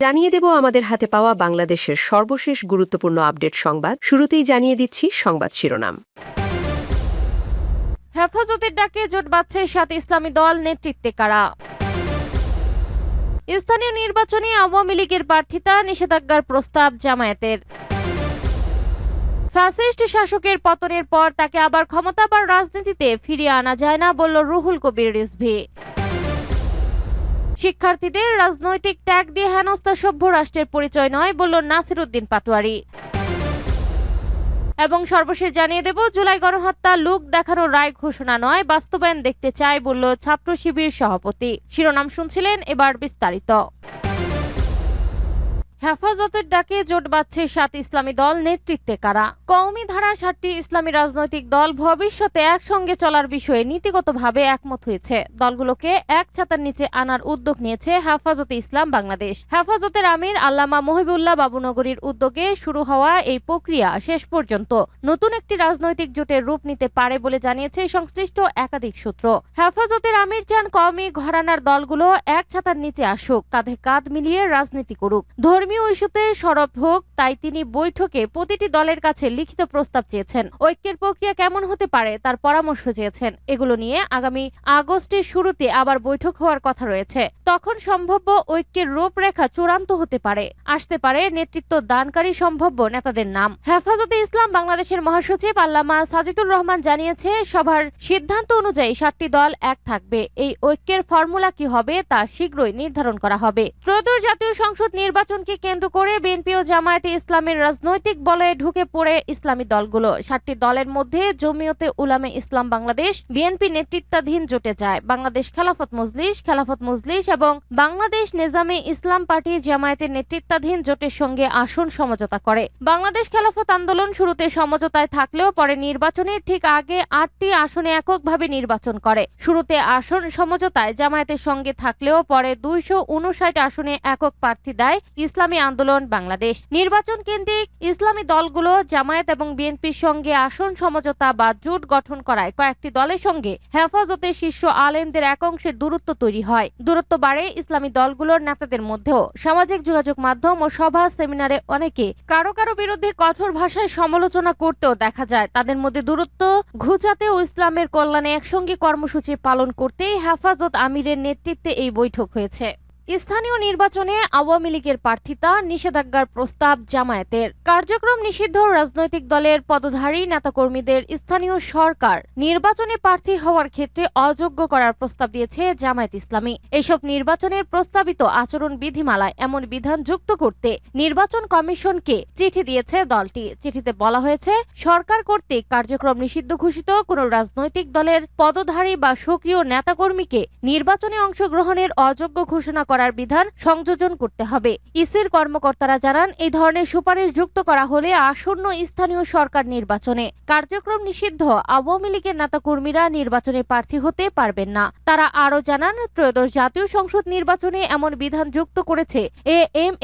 জানিয়ে দেব আমাদের হাতে পাওয়া বাংলাদেশের সর্বশেষ গুরুত্বপূর্ণ আপডেট সংবাদ। শুরুতেই জানিয়ে দিচ্ছি সংবাদ শিরোনাম। হেফাজতের ডাকে জোট বাঁধছে ৭ ইসলামী দল, নেতৃত্বে কারা? স্থানীয় নির্বাচনে আওয়ামী লীগের প্রার্থিতা, নিষেধাজ্ঞার প্রস্তাব জামায়াতের। ফ্যাসিস্ট শাসকের পতনের পর তাকে আবার ক্ষমতা বা রাজনীতিতে ফিরিয়ে আনা যায় না, বলল রুহুল কবির রিজভী। শিক্ষার্থীদের রাজনৈতিক ট্যাগ দিয়ে হেনস্থা সভ্য রাষ্ট্রের পরিচয় নয়, বলল নাসির উদ্দিন পাটোয়ারি। এবং সর্বশেষ জানিয়ে দেব, জুলাই গণহত্যা লোক দেখানোর রায় ঘোষণা নয়, বাস্তবায়ন দেখতে চায়, বলল ছাত্র শিবির সভাপতি। শিরোনাম শুনছিলেন, এবার বিস্তারিত। হেফাজতের ডাকে জোট বাঁধছে ৭ ইসলামী দল, নেতৃত্বে কারা? কওমি ধারা ৭টি ইসলামী রাজনৈতিক দল ভবিষ্যতে একসঙ্গে চলার বিষয়ে নীতিগতভাবে একমত হয়েছে। দলগুলোকে এক ছাতার নিচে আনার উদ্যোগ নিয়েছে হেফাজতে ইসলাম বাংলাদেশ। হেফাজতের আমির আল্লামা মহিবুল্লাহ বাবুনগরীর উদ্যোগে শুরু হওয়া এই প্রক্রিয়া শেষ পর্যন্ত নতুন একটি রাজনৈতিক জোটের রূপ নিতে পারে বলে জানিয়েছে সংশ্লিষ্ট একাধিক সূত্র। হেফাজতের আমির চান কওমি ঘরানার দলগুলো এক ছাতার নিচে আসুক, কাঁধে কাঁধ মিলিয়ে রাজনীতি করুক, ধর্মীয় ইস্যুতে সরব হোক। তাই তিনি বৈঠকে প্রতিটি দলের কাছে লিখিত প্রস্তাব চেয়েছেন। ঐক্যের প্রক্রিয়া কেমন হতে পারে তার পরামর্শ চেয়েছেন। এগুলো নিয়ে আগামী আগস্টের শুরুতে আবার বৈঠক হওয়ার কথা রয়েছে। তখন সম্ভাব্য ঐক্যের রূপরেখা চূড়ান্ত হতে পারে। আসতে পারে নেতৃত্ব দানকারী সম্ভাব্য নেতাদের নাম। হেফাজতে ইসলাম বাংলাদেশের মহাসচিব আল্লামা সাজিদুর রহমান জানিয়েছে, সভার সিদ্ধান্ত অনুযায়ী ৭টি দল এক থাকবে। এই ঐক্যের ফর্মুলা কি হবে তা শীঘ্রই নির্ধারণ করা হবে। ত্রয়োদশ জাতীয় সংসদ নির্বাচনকে কেন্দ্র করে বিএনপি ও জামায়াতে ইসলামের রাজনৈতিক বলয়ে ঢুকে পড়ে ইসলামী দলগুলো। ৭টি দলের মধ্যে জমিয়তে উলামে ইসলাম বাংলাদেশ বিএনপি নেতৃত্বাধীন জোটে যায়। বাংলাদেশ খেলাফত মজলিস এবং বাংলাদেশ নেজামে ইসলাম পার্টি জামায়াতের নেতৃত্বাধীন জোটের সঙ্গে আসন সমঝোতা করে। বাংলাদেশ খেলাফত আন্দোলন শুরুতে সমঝোতায় থাকলেও পরে নির্বাচনের ঠিক আগে ৮টি আসনে এককভাবে নির্বাচন করে। শুরুতে আসন সমঝোতায় জামায়াতের সঙ্গে থাকলেও পরে ২৫৯ আসনে একক প্রার্থী দেয় ইসলামী আন্দোলন বাংলাদেশ। নির্বাচন কেন্দ্রিক ইসলামী দলগুলো জামায়াত এবং বিএনপির সঙ্গে আসন সমঝোতা বা জোট গঠন করায় কয়েকটি দলের সঙ্গে হেফাজতের শীর্ষ আলেমদের এক অংশের দূরত্ব তৈরি হয়। দূরত্ব বাড়ে ইসলামী দলগুলোর নেতাদের মধ্যেও। সামাজিক যোগাযোগ মাধ্যম ও সভা সেমিনারে অনেকে কারো বিরুদ্ধে কঠোর ভাষায় সমালোচনা করতেও দেখা যায়। তাদের মধ্যে দূরত্ব ঘুচাতে ও ইসলামের কল্যাণে একসঙ্গে কর্মসূচি পালন করতেই হেফাজত আমিরের নেতৃত্বে এই বৈঠক হয়েছে। স্থানীয় নির্বাচনে আওয়ামী লীগের প্রার্থিতা, নিষেধাজ্ঞার প্রস্তাব জামায়াতের। কার্যক্রম নিষিদ্ধ রাজনৈতিক দলের পদধারী নেতাকর্মীদের স্থানীয় সরকার নির্বাচনে প্রার্থী হওয়ার ক্ষেত্রে অযোগ্য করার প্রস্তাব দিয়েছে জামায়াত ইসলামী। এসব নির্বাচনের প্রস্তাবিত আচরণ বিধিমালায় এমন বিধান যুক্ত করতে নির্বাচন কমিশনকে চিঠি দিয়েছে দলটি। চিঠিতে বলা হয়েছে, সরকার কর্তৃক কার্যক্রম নিষিদ্ধ ঘোষিত কোন রাজনৈতিক দলের পদধারী বা সক্রিয় নেতাকর্মীকে নির্বাচনে অংশগ্রহণের অযোগ্য ঘোষণা করার বিধান সংযোজন করতে হবে। ইসির কর্মকর্তারা জানান, এই ধরনের সুপারিশ যুক্ত করা হলে আসন্ন স্থানীয় সরকার নির্বাচনে কার্যক্রম নিষিদ্ধ আওয়ামী লীগের নেতাকর্মীরা নির্বাচনে প্রার্থী হতে পারবেন না। তারা আরও জানান, ত্রয়োদশ জাতীয় সংসদ নির্বাচনে এমন বিধান যুক্ত করেছে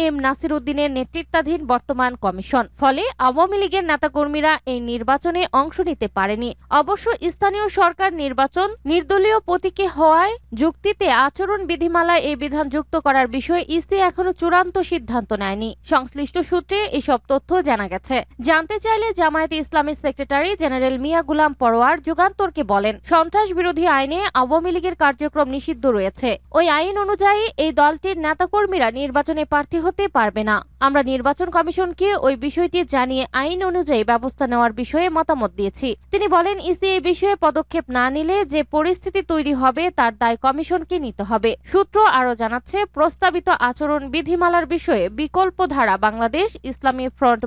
এম নাসির উদ্দিনের নেতৃত্বাধীন বর্তমান কমিশন। ফলে আওয়ামী লীগের নেতাকর্মীরা এই নির্বাচনে অংশ নিতে পারেনি। অবশ্য স্থানীয় সরকার নির্বাচন নির্দলীয় প্রতীকে হওয়ায় যুক্তিতে আচরণ বিধিমালায় এই বিধান যুক্ত করার বিষয়ে ইসি এখনো চূড়ান্ত সিদ্ধান্ত নেয়নি। সংশ্লিষ্ট সূত্রে এসব তথ্য জানা গেছে। জানতে চাইলে জামায়াতে ইসলামের সেক্রেটারি জেনারেল মিয়া গুলাম পরোয়ার যুগান্তরকে বলেন, সন্ত্রাস বিরোধী আইনে আওয়ামী লীগের কার্যক্রম নিষিদ্ধ রয়েছে। ওই আইন অনুযায়ী এই দলটির নেতাকর্মীরা নির্বাচনে প্রার্থী হতে পারবে না। আমরা নির্বাচন কমিশনকে ওই বিষয়টি জানিয়ে আইন অনুযায়ী ব্যবস্থা নেওয়ার বিষয়ে মতামত দিয়েছি। তিনি বলেন, ইসি এই বিষয়ে পদক্ষেপ না নিলে যে পরিস্থিতি তৈরি হবে তার দায় কমিশনকে নিতে হবে। সূত্র আরও জানাচ্ছে, প্রস্তাবিত আচরণ বিধিমালার বিষয়ে বিকল্প ধারা বাংলাদেশ ইসলামী ফ্রন্ট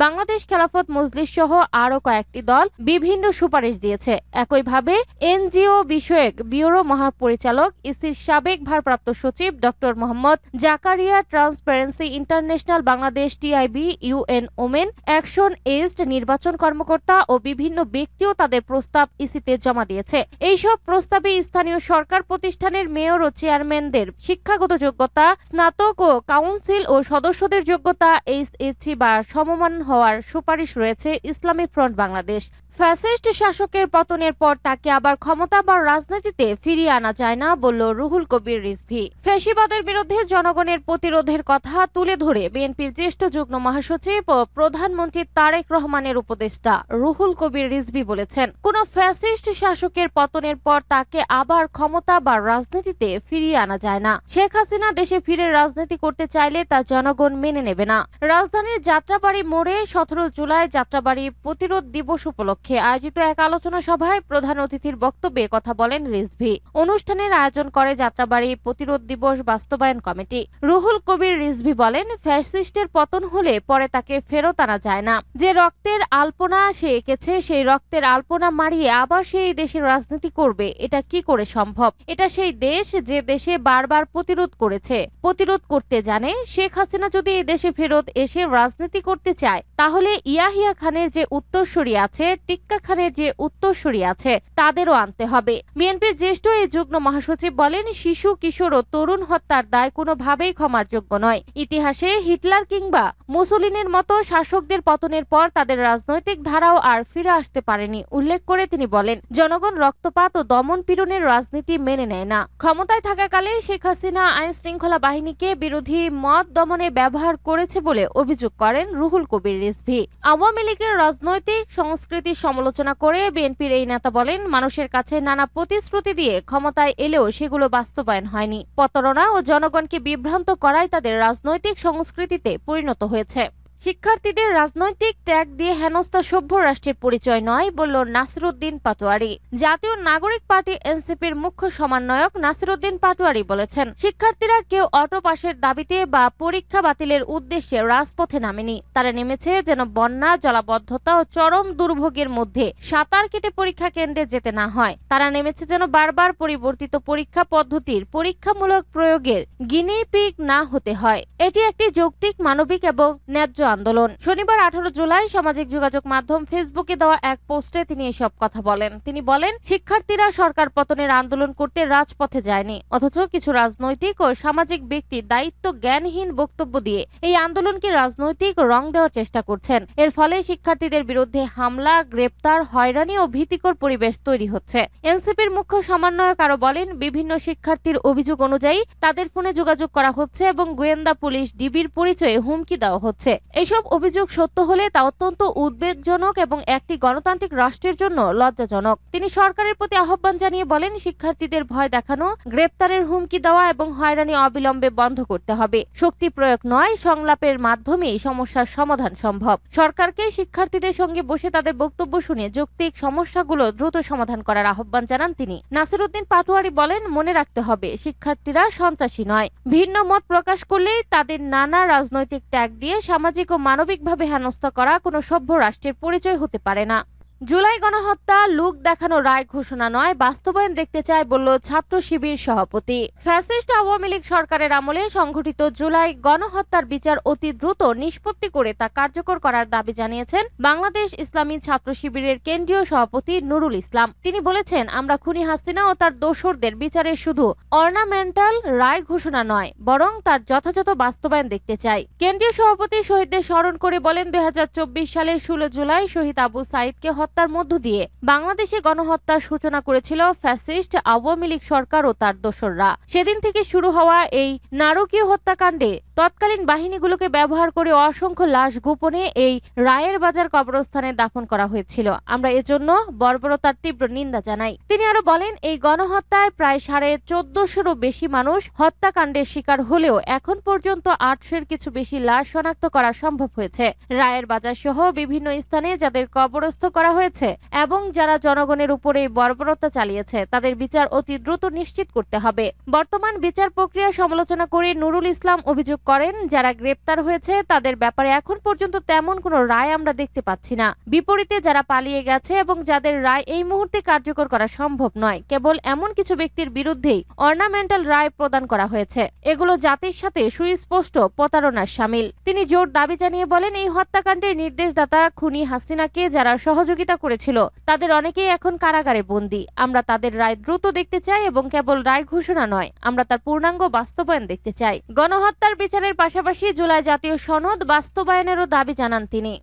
বাংলাদেশ খেলাফত মজলিস সহ আরও কয়েকটি দল বিভিন্ন সুপারিশ দিয়েছে। একইভাবে এনজিও বিষয়ক ব্যুরো মহাপরিচালক ইসির সাবেক ভারপ্রাপ্ত সচিব doctor Mohammad Zakaria, transparency international Bangladesh TIB, UN women action aid নির্বাচন কর্মকর্তা ও বিভিন্ন ব্যক্তিও তাদের প্রস্তাব ইসিতে জমা দিয়েছে। এইসব প্রস্তাবে স্থানীয় সরকার প্রতিষ্ঠানের মেয়র ও চেয়ারম্যানদের শিক্ষাগত যোগ্যতা, স্নাতক ও কাউন্সিল ও সদস্যদের যোগ্যতা এইচএসসি বা সমমান হওয়ার সুপারিশ রয়েছে ইসলামী ফ্রন্ট বাংলাদেশ। ফ্যাসিস্ট শাসকের পতনের পর তাকে আবার ক্ষমতা বা রাজনীতিতে ফিরিয়ে আনা যায় না বলল রুহুল কবির রিজভী। ফ্যাসিবাদের বিরুদ্ধে জনগণের প্রতিরোধের কথা তুলে ধরে বিএনপির জ্যেষ্ঠ যুগ্ম মহাসচিব ও প্রধানমন্ত্রী তারেক রহমানের উপদেষ্টা রুহুল কবির রিজভী বলেছেন, কোন ফ্যাসিস্ট শাসকের পতনের পর তাকে আবার ক্ষমতা বা রাজনীতিতে ফিরিয়ে আনা যায় না। শেখ হাসিনা দেশে ফিরে রাজনীতি করতে চাইলে তা জনগণ মেনে নেবে না। রাজধানীর যাত্রাবাড়ি মোড়ে 17 জুলাই যাত্রাবাড়ি প্রতিরোধ দিবস উপলক্ষে আয়োজিত এক আলোচনা সভায় প্রধান অতিথির বক্তব্যে কথা বলেন রিজভী। অনুষ্ঠানের আয়োজন করে যাত্রাবাড়ি প্রতিরোধ দিবস বাস্তবায়ন কমিটি। রুহুল কবির রিজভী বলেন, ফ্যাসিস্টের পতন হলে পরে তাকে ফেরত আনা যায় না। যে রক্তের আলপনা সে এঁকেছে, সেই রক্তের আলপনা মারিয়ে আবার সেই দেশের রাজনীতি করবে, এটা কি করে সম্ভব? এটা সেই দেশ যে দেশে বারবার প্রতিরোধ করেছে, প্রতিরোধ করতে জানে। শেখ হাসিনা যদি এই দেশে ফেরত এসে রাজনীতি করতে চায়, তাহলে ইয়াহিয়া খানের যে উত্তরসূরি আছে, টিক্কা খানের যে উত্তরসূরি আছে, তাদেরও আনতে হবে। বিএনপির জ্যেষ্ঠ এই যুগ্ম মহাসচিব বলেন, শিশু, কিশোর ও তরুণ হত্যার দায় কোনোভাবেই ক্ষমার যোগ্য নয়। ইতিহাসে হিটলার কিংবা মুসোলিনির মতো শাসকদের পতনের পর তাদের রাজনৈতিক ধারাও আর ফিরে আসতে পারেনি উল্লেখ করে তিনি বলেন, জনগণ রক্তপাত ও দমন পীড়নের রাজনীতি মেনে নেয় না। ক্ষমতায় থাকাকালে শেখ হাসিনা আইন শৃঙ্খলা বাহিনীকে বিরোধী মত দমনে ব্যবহার করেছে বলে অভিযোগ করেন রুহুল কবির রিজভী। আওয়ামী লীগের রাজনৈতিক সংস্কৃতির সমালোচনা করে বিএনপির এই নেতা বলেন, মানুষের কাছে নানা প্রতিশ্রুতি দিয়ে ক্ষমতায় এলেও সেগুলো বাস্তবায়ন হয়নি। প্রতারণা ও জনগণকে বিভ্রান্ত করাই তাদের রাজনৈতিক সংস্কৃতিতে পরিণত হয়েছে। শিক্ষার্থীদের রাজনৈতিক ট্যাগ দিয়ে হেনস্থা সভ্য রাষ্ট্রের পরিচয় নয় বলল নাসিরউদ্দিন পাটোয়ারি। জাতীয় নাগরিক পার্টি এনসিপির মুখ্য সমন্বয়ক নাসিরউদ্দিন পাটোয়ারি বলেছেন, শিক্ষার্থীরা কেউ অটো পাসের দাবিতে বা পরীক্ষা বাতিলের উদ্দেশ্যে রাজপথে নামেনি। তারা নেমেছে যেন বন্যা, জলাবদ্ধতা ও চরম দুর্ভোগের মধ্যে সাঁতার কেটে পরীক্ষা কেন্দ্রে যেতে না হয়। তারা নেমেছে যেন বারবার পরিবর্তিত পরীক্ষা পদ্ধতির পরীক্ষামূলক প্রয়োগের গিনি পিগ না হতে হয়। এটি একটি যৌক্তিক, মানবিক এবং ন্যায্য আন্দোলন। শনিবার 18 জুলাই সামাজিক যোগাযোগ মাধ্যম ফেসবুকে দেওয়া এক পোস্টে তিনি এসব কথা বলেন। তিনি বলেন, শিক্ষার্থীরা সরকার পতনের আন্দোলন করতে রাজপথে যায়নি, অথচ কিছু রাজনৈতিক ও সামাজিক ব্যক্তি দায়িত্ব জ্ঞানহীন বক্তব্য দিয়ে এই আন্দোলনকে রাজনৈতিক রং দেওয়ার চেষ্টা করছেন। এর ফলে শিক্ষার্থীদের বিরুদ্ধে হামলা, গ্রেপ্তার, হয়রানি ও ভীতিকর পরিবেশ তৈরি হচ্ছে। এনসিপির মুখ্য সমন্বয়ক আরো বলেন, বিভিন্ন শিক্ষার্থীর অভিযোগ অনুযায়ী তাদের ফোনে যোগাযোগ করা হচ্ছে এবং গোয়েন্দা পুলিশ, ডিবির পরিচয়ে হুমকি দেওয়া হচ্ছে। এইসব অভিযোগ সত্য হলে তা অত্যন্ত উদ্বেগজনক এবং একটি গণতান্ত্রিক রাষ্ট্রের জন্য লজ্জাজনক। তিনি সরকারের প্রতি আহ্বান জানিয়ে বলেন, শিক্ষার্থীদের ভয় দেখানো, গ্রেপ্তারের হুমকি দেওয়া এবং হয়রানি অবিলম্বে বন্ধ করতে হবে। শক্তি প্রয়োগ নয়, সংলাপের মাধ্যমেই সমস্যার সমাধান সম্ভব। সরকারকে শিক্ষার্থীদের সঙ্গে বসে তাদের বক্তব্য শুনে যৌক্তিক সমস্যাগুলো দ্রুত সমাধান করার আহ্বান জানান তিনি। নাসিরউদ্দিন পাটোয়ারি বলেন, মনে রাখতে হবে, শিক্ষার্থীরা সন্ত্রাসী নয়। ভিন্ন মত প্রকাশ করলেই তাদের নানা রাজনৈতিক ট্যাগ দিয়ে সামাজিক ও মানবিকভাবে হেনস্থা করা কোনো সভ্য রাষ্ট্রের পরিচয় হতে পারে না। জুলাই গণহত্যা লোক দেখানো রায় ঘোষণা নয়, বাস্তবায়ন দেখতে চায় বলল ছাত্র শিবির সভাপতি। ফ্যাসিস্ট আওয়ামী লীগ সরকারের আমলে সংঘটিত জুলাই গণহত্যার বিচার অতি দ্রুত নিষ্পত্তি করে তা কার্যকর করার দাবি জানিয়েছেন বাংলাদেশ ইসলামী ছাত্র শিবিরের কেন্দ্রীয় সভাপতি নুরুল ইসলাম। তিনি বলেছেন, আমরা খুনি হাসিনা ও তার দোসরদের বিচারের শুধু অর্নামেন্টাল রায় ঘোষণা নয়, বরং তার যথাযথ বাস্তবায়ন দেখতে চাই। কেন্দ্রীয় সভাপতি শহীদদের স্মরণ করে বলেন, 2024 সালের 16 জুলাই শহীদ আবু সাইদকে হত্যার মধ্য দিয়ে বাংলাদেশে গণহত্যার সূচনা করেছিল ফ্যাসিস্ট আওয়ামী লীগ সরকার ও তার দোসররা। সেদিন থেকে শুরু হওয়া এই নারকীয় হত্যাকাণ্ডে তৎকালীন বাহিনীগুলোকে ব্যবহার করে অসংখ্য লাশ গোপনে এই রায়ের বাজার কবরস্থানে দাফন করা হয়েছিল। আমরা এজন্য বর্বরতার তীব্র নিন্দা জানাই। তিনি আরো বলেন, এই গণহত্যায় প্রায় 1450-এরও বেশি মানুষ হত্যাকাণ্ডের শিকার হলেও এখন পর্যন্ত 800-এর কিছু বেশি লাশ শনাক্ত করা সম্ভব হয়েছে। রায়ের বাজার সহ বিভিন্ন স্থানে যাদের কবরস্থ করা হয়েছে এবং যারা জনগণের উপরে বর্বরতা চালিয়েছে, তাদের বিচার অতি দ্রুত নিশ্চিত করতে হবে। বর্তমান বিচার প্রক্রিয়া সমালোচনা করে নুরুল ইসলাম অভিযোগ করেন, যারা গ্রেপ্তার হয়েছে তাদের ব্যাপারে এখন পর্যন্ত তেমন কোনো রায় আমরা দেখতে পাচ্ছি না। বিপরীতে যারা পালিয়ে গেছে এবং যাদের রায় এই মুহূর্তে কার্যকর করা সম্ভব নয়, কেবল এমন কিছু ব্যক্তির বিরুদ্ধেই অর্নামেন্টাল রায় প্রদান করা হয়েছে। এগুলো জাতির সাথে সুস্পষ্ট প্রতারণার শামিল। তিনি জোর দাবি জানিয়ে বলেন, এই হত্যাকাণ্ডের নির্দেশদাতা খুনি হাসিনাকে যারা সহযোগিতা করেছিল তাদের অনেকেই এখন কারাগারে বন্দী। আমরা তাদের রায় দ্রুত দেখতে চাই এবং কেবল রায় ঘোষণা নয়, আমরা তার পূর্ণাঙ্গ বাস্তবায়ন দেখতে চাই। গণহত্যার বিচারের পাশাপাশি জুলাই জাতীয় সনদ বাস্তবায়নেরও দাবি জানান তিনি।